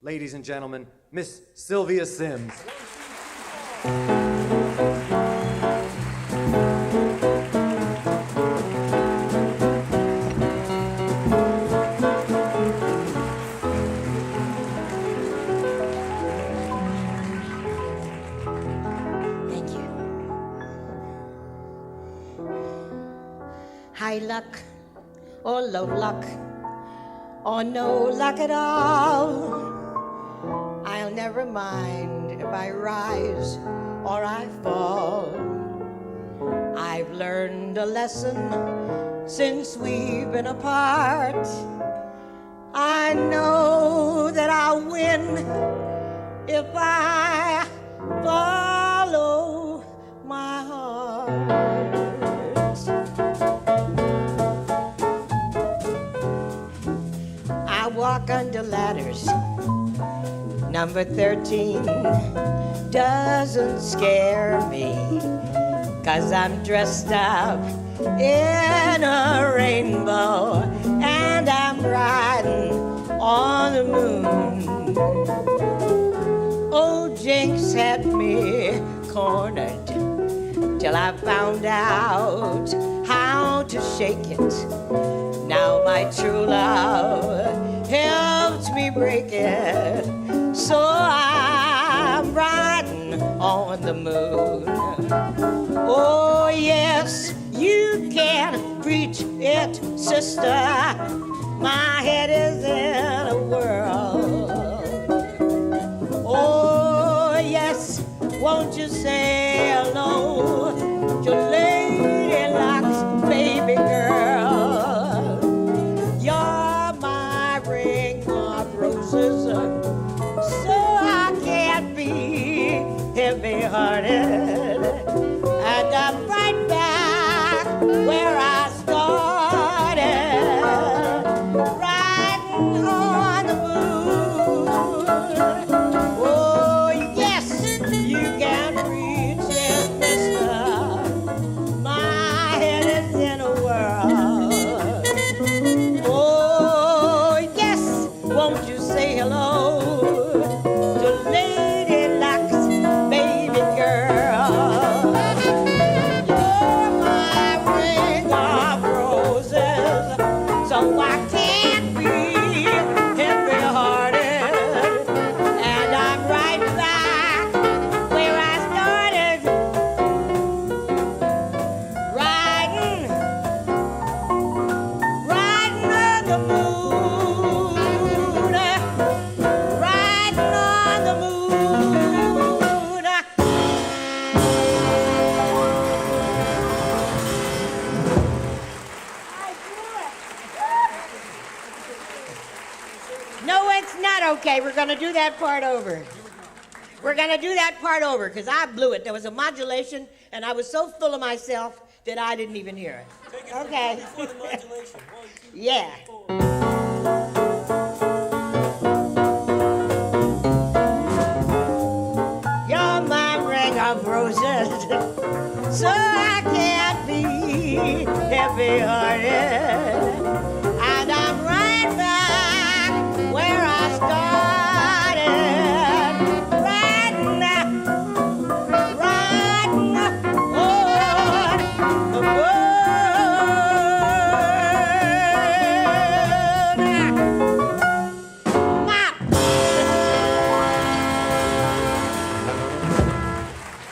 Ladies and gentlemen, Miss Sylvia Syms. Thank you. High luck or low luck or no luck at all, I'll never mind if I rise or I fall. I've learned a lesson since we've been apart. I know that I'll win if I follow my heart. I walk under ladders. Number 13 doesn't scare me, 'cause I'm dressed up in a rainbow and I'm riding on the moon. Old Jinx had me cornered till I found out how to shake it. Now my true love helps me break it. So I'm riding on the moon. Oh yes, you can reach it, sister. My head is in a whirl. Oh yes, won't you say hello to Lady Luck's baby girl? You're my ring of roses, so I can't be heavy-hearted. And I'm right back where I started, riding on the moon. Oh, yes, you can reach it, mister. My head is in a whirl. Oh, yes, won't you say hello to Lady Luck's baby girl? You're my ring of roses, so I can't be heavy-hearted. And I'm right back where I started, riding on the moon, riding on the moon. No, it's not okay. We're going to do that part over. We're going to do that part over because I blew it. There was a modulation, and I was so full of myself that I didn't even hear it. Okay. Yeah. You're my ring of roses, so I can't be heavy-hearted. And I'm right back where I started, riding on the moon. Mop.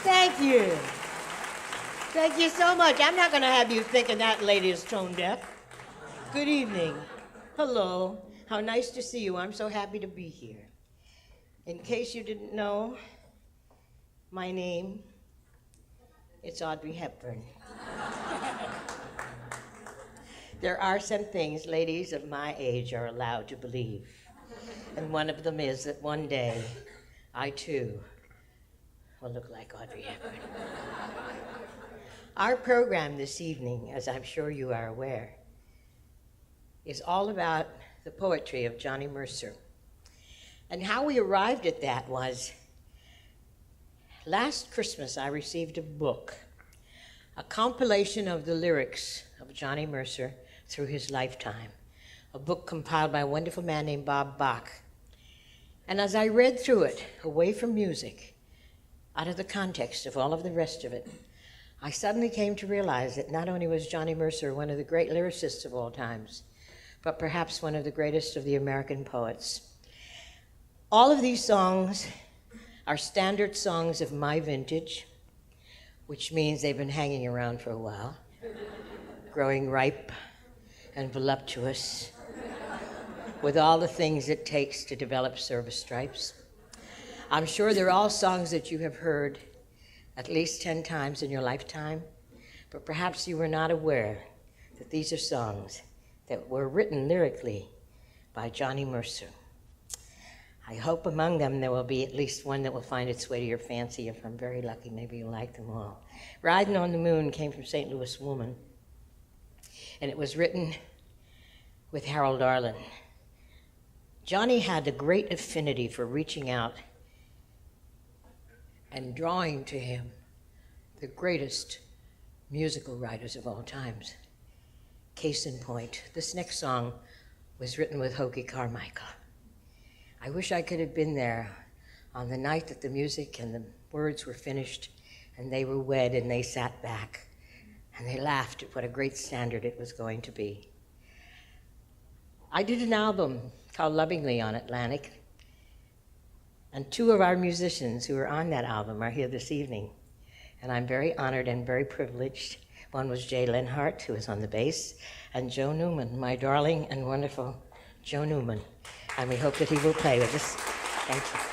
Thank you. Thank you so much. I'm not going to have you thinking that lady is tone deaf. Good evening. Hello. How nice to see you. I'm so happy to be here. In case you didn't know, my name, it's Audrey Hepburn. There are some things ladies of my age are allowed to believe. And one of them is that one day, I too will look like Audrey Hepburn. Our program this evening, as I'm sure you are aware, is all about the poetry of Johnny Mercer. And how we arrived at that was, last Christmas I received a book, a compilation of the lyrics of Johnny Mercer through his lifetime, a book compiled by a wonderful man named Bob Bach. And as I read through it, away from music, out of the context of all of the rest of it, I suddenly came to realize that not only was Johnny Mercer one of the great lyricists of all times, but perhaps one of the greatest of the American poets. All of these songs are standard songs of my vintage, which means they've been hanging around for a while, growing ripe and voluptuous, with all the things it takes to develop service stripes. I'm sure they're all songs that you have heard at least 10 times in your lifetime, but perhaps you were not aware that these are songs that were written lyrically by Johnny Mercer. I hope among them there will be at least one that will find its way to your fancy. If I'm very lucky, maybe you'll like them all. Ridin' on the Moon came from St. Louis Woman, and it was written with Harold Arlen. Johnny had a great affinity for reaching out and drawing to him the greatest musical writers of all times. Case in point, this next song was written with Hoagie Carmichael. I wish I could have been there on the night that the music and the words were finished and they were wed and they sat back and they laughed at what a great standard it was going to be. I did an album called Lovingly on Atlantic, and 2 of our musicians who are on that album are here this evening, and I'm very honored and very privileged. One was Jay Lenhart, who is on the bass, and Joe Newman, my darling and wonderful Joe Newman, and we hope that he will play with us. Thank you.